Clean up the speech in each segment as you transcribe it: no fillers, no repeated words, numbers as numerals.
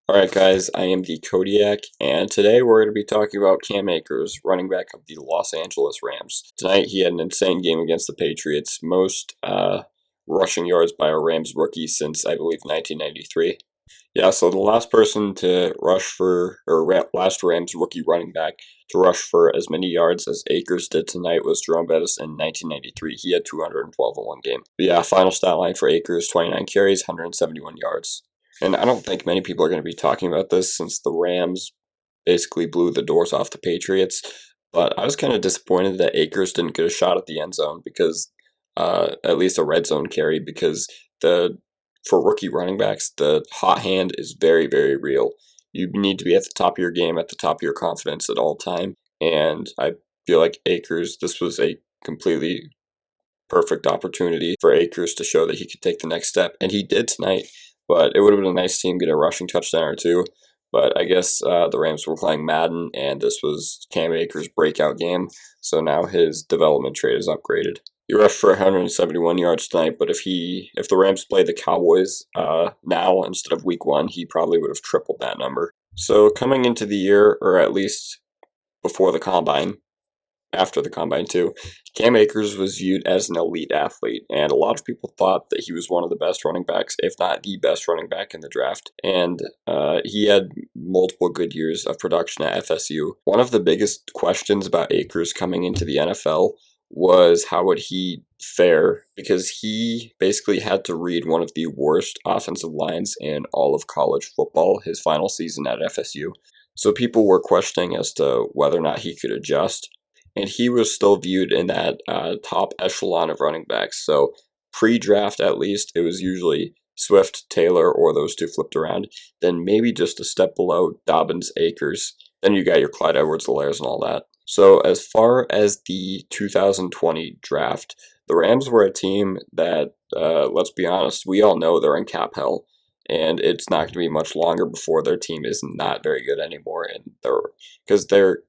Alright guys, I am the Kodiak, and today we're going to be talking about Cam Akers, running back of the Los Angeles Rams. Tonight he had an insane game against the Patriots, most rushing yards by a Rams rookie since, I believe, 1993. Yeah, so the last person to rush for, last Rams rookie running back to rush for as many yards as Akers did tonight was Jerome Bettis in 1993. He had 212 in one game. But yeah, final stat line for Akers, 29 carries, 171 yards. And I don't think many people are going to be talking about this since the Rams basically blew the doors off the Patriots. But I was kind of disappointed that Akers didn't get a shot at the end zone because, at least a red zone carry, because the for rookie running backs, the hot hand is very, very real. You need to be at the top of your game, at the top of your confidence at all time. And I feel like Akers, this was a completely perfect opportunity for Akers to show that he could take the next step, and he did tonight. But it would have been nice to see him get a rushing touchdown or two. But I guess the Rams were playing Madden, and this was Cam Akers' breakout game, so now his development trade is upgraded. He rushed for 171 yards tonight, but if the Rams played the Cowboys now instead of Week 1, he probably would have tripled that number. So coming into the year, or at least before the combine, after the combine too, Cam Akers was viewed as an elite athlete, and a lot of people thought that he was one of the best running backs, if not the best running back in the draft. And he had multiple good years of production at FSU. One of the biggest questions about Akers coming into the NFL was how would he fare, because he basically had to read one of the worst offensive lines in all of college football his final season at FSU. So people were questioning as to whether or not he could adjust, and he was still viewed in that top echelon of running backs. So pre-draft, at least, it was usually Swift, Taylor, or those two flipped around. Then maybe just a step below Dobbins, Akers. Then you got your Clyde Edwards-Helaire's and all that. So as far as the 2020 draft, the Rams were a team that, let's be honest, we all know they're in cap hell. And it's not going to be much longer before their team is not very good anymore, and because their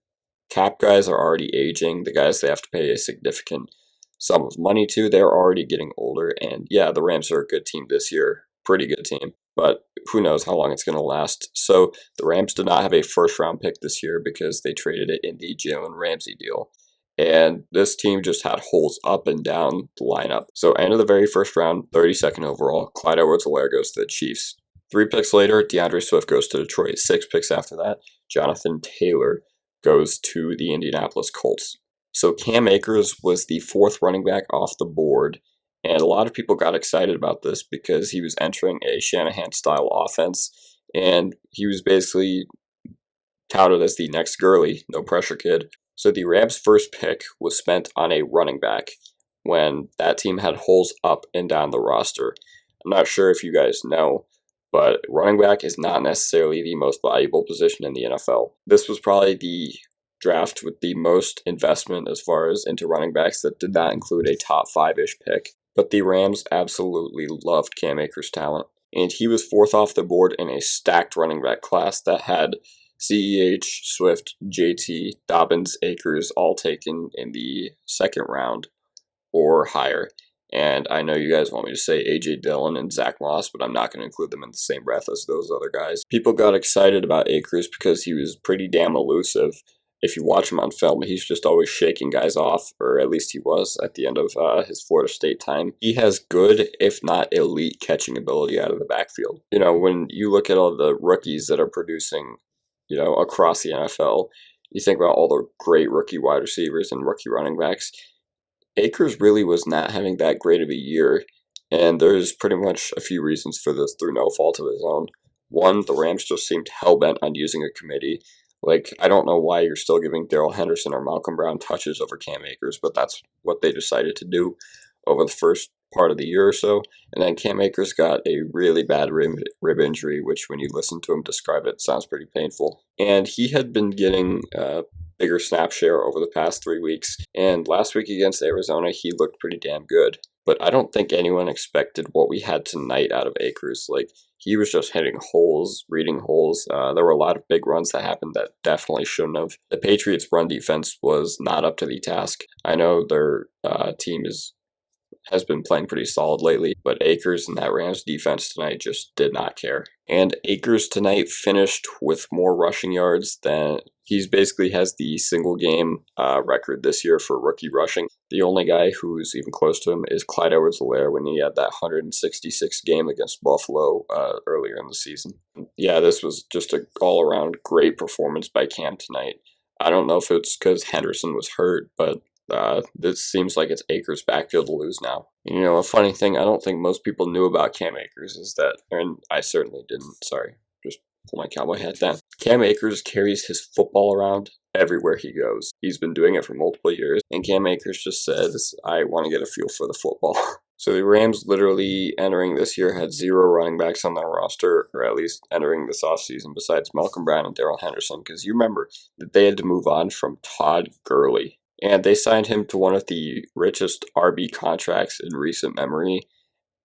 cap guys are already aging. The guys they have to pay a significant sum of money to, they're already getting older. And yeah, the Rams are a good team this year, pretty good team. But who knows how long it's going to last. So the Rams did not have a first round pick this year because they traded it in the Jalen Ramsey deal. And this team just had holes up and down the lineup. So end of the very first round, 32nd overall, Clyde Edwards-Helaire goes to the Chiefs. 3 picks later, DeAndre Swift goes to Detroit. 6 picks after that, Jonathan Taylor goes to the Indianapolis Colts. So Cam Akers was the fourth running back off the board, and a lot of people got excited about this because he was entering a Shanahan-style offense, and he was basically touted as the next Gurley, no pressure kid. So the Rams' first pick was spent on a running back when that team had holes up and down the roster. I'm not sure if you guys know, but running back is not necessarily the most valuable position in the NFL. This was probably the draft with the most investment as far as into running backs that did not include a top 5-ish pick. But the Rams absolutely loved Cam Akers' talent, and he was fourth off the board in a stacked running back class that had CEH, Swift, JT, Dobbins, Akers all taken in the second round or higher. And I know you guys want me to say AJ Dillon and Zach Moss, but I'm not going to include them in the same breath as those other guys. People got excited about Akers because he was pretty damn elusive. If you watch him on film, he's just always shaking guys off, or at least he was at the end of his Florida State time. He has good, if not elite, catching ability out of the backfield. You know, when you look at all the rookies that are producing, across the NFL, you think about all the great rookie wide receivers and rookie running backs. Akers really was not having that great of a year, and there's pretty much a few reasons for this through no fault of his own. One, the Rams just seemed hell-bent on using a committee. Like, I don't know why you're still giving Darrell Henderson or Malcolm Brown touches over Cam Akers, but that's what they decided to do over the first part of the year or so. And then Cam Akers got a really bad rib injury, which when you listen to him describe it, sounds pretty painful. And he had been getting bigger snap share over the past 3 weeks. And last week against Arizona, he looked pretty damn good. But I don't think anyone expected what we had tonight out of Akers. Like, he was just hitting holes, reading holes. There were a lot of big runs that happened that definitely shouldn't have. The Patriots' run defense was not up to the task. I know their team has been playing pretty solid lately, but Akers and that Rams defense tonight just did not care. And Akers tonight finished with more rushing yards than he's basically has the single game record this year for rookie rushing. The only guy who's even close to him is Clyde Edwards-Helaire when he had that 166 game against Buffalo earlier in the season. Yeah, this was just an all-around great performance by Cam tonight. I don't know if it's because Henderson was hurt, but this seems like it's Akers' backfield to lose now. You know, a funny thing I don't think most people knew about Cam Akers is that, and I certainly didn't, sorry, just pull my cowboy hat down. Cam Akers carries his football around everywhere he goes. He's been doing it for multiple years, and Cam Akers just says, I want to get a feel for the football. So the Rams literally entering this year had 0 running backs on their roster, or at least entering this offseason, besides Malcolm Brown and Darrell Henderson, because you remember that they had to move on from Todd Gurley. And they signed him to one of the richest RB contracts in recent memory.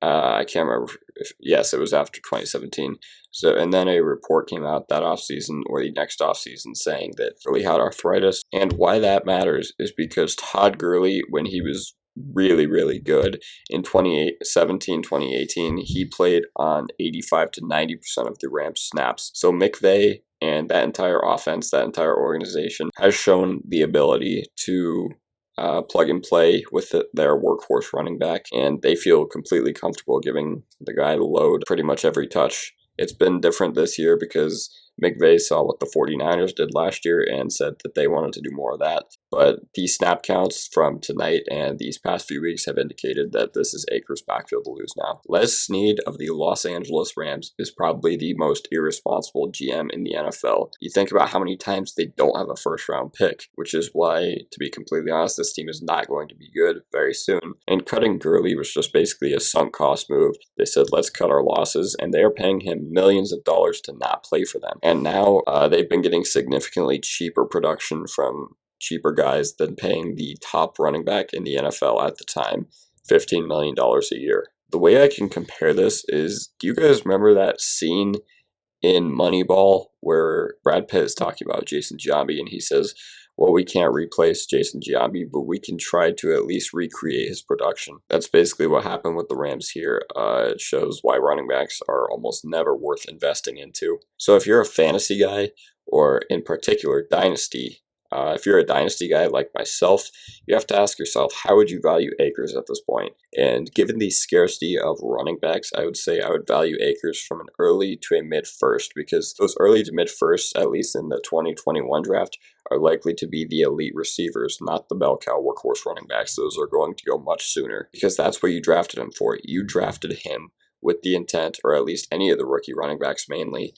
I can't remember. Yes, it was after 2017. So, and then a report came out that offseason or the next offseason saying that Gurley had arthritis. And why that matters is because Todd Gurley, when he was really, really good in 2017, 2018, he played on 85 to 90% of the Rams snaps. So McVay and that entire offense, that entire organization has shown the ability to plug and play with their workhorse running back, and they feel completely comfortable giving the guy the load pretty much every touch. It's been different this year because McVay saw what the 49ers did last year and said that they wanted to do more of that. But the snap counts from tonight and these past few weeks have indicated that this is Akers' backfield to lose now. Les Snead of the Los Angeles Rams is probably the most irresponsible GM in the NFL. You think about how many times they don't have a first-round pick, which is why, to be completely honest, this team is not going to be good very soon. And cutting Gurley was just basically a sunk cost move. They said, let's cut our losses, and they are paying him millions of dollars to not play for them. And now they've been getting significantly cheaper production from cheaper guys than paying the top running back in the NFL at the time $15 million a year. The way I can compare this is, do you guys remember that scene in Moneyball where Brad Pitt is talking about Jason Giambi and he says, well, we can't replace Jason Giambi, but we can try to at least recreate his production. That's basically what happened with the Rams here. It shows why running backs are almost never worth investing into. So if you're a fantasy guy, or in particular dynasty, if you're a dynasty guy like myself, you have to ask yourself, how would you value Akers at this point? And given the scarcity of running backs, I would say I would value Akers from an early to a mid-first, because those early to mid-firsts, at least in the 2021 draft, are likely to be the elite receivers, not the bell cow workhorse running backs. Those are going to go much sooner, because that's what you drafted him for. You drafted him with the intent, or at least any of the rookie running backs mainly,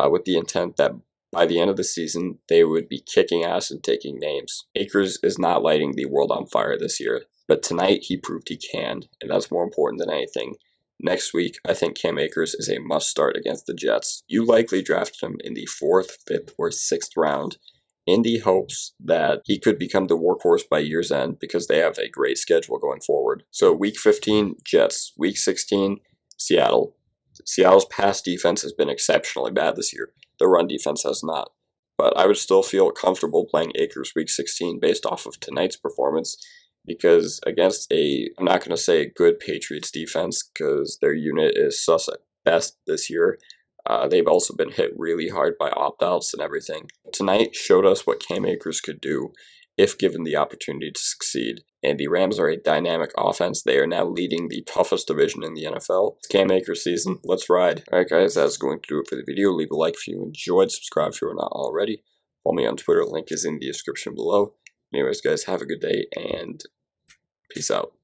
with the intent that by the end of the season, they would be kicking ass and taking names. Akers is not lighting the world on fire this year, but tonight he proved he can, and that's more important than anything. Next week, I think Cam Akers is a must-start against the Jets. You likely drafted him in the 4th, 5th, or 6th round in the hopes that he could become the workhorse by year's end because they have a great schedule going forward. So week 15, Jets. Week 16, Seattle. Seattle's pass defense has been exceptionally bad this year. The run defense has not. But I would still feel comfortable playing Akers week 16 based off of tonight's performance, because against I'm not going to say a good Patriots defense because their unit is sus at best this year. They've also been hit really hard by opt-outs and everything. Tonight showed us what Cam Akers could do if given the opportunity to succeed. And the Rams are a dynamic offense. They are now leading the toughest division in the NFL. It's Cam Akers season. Let's ride. Alright guys, that's going to do it for the video. Leave a like if you enjoyed. Subscribe if you're not already. Follow me on Twitter. Link is in the description below. Anyways guys, have a good day and peace out.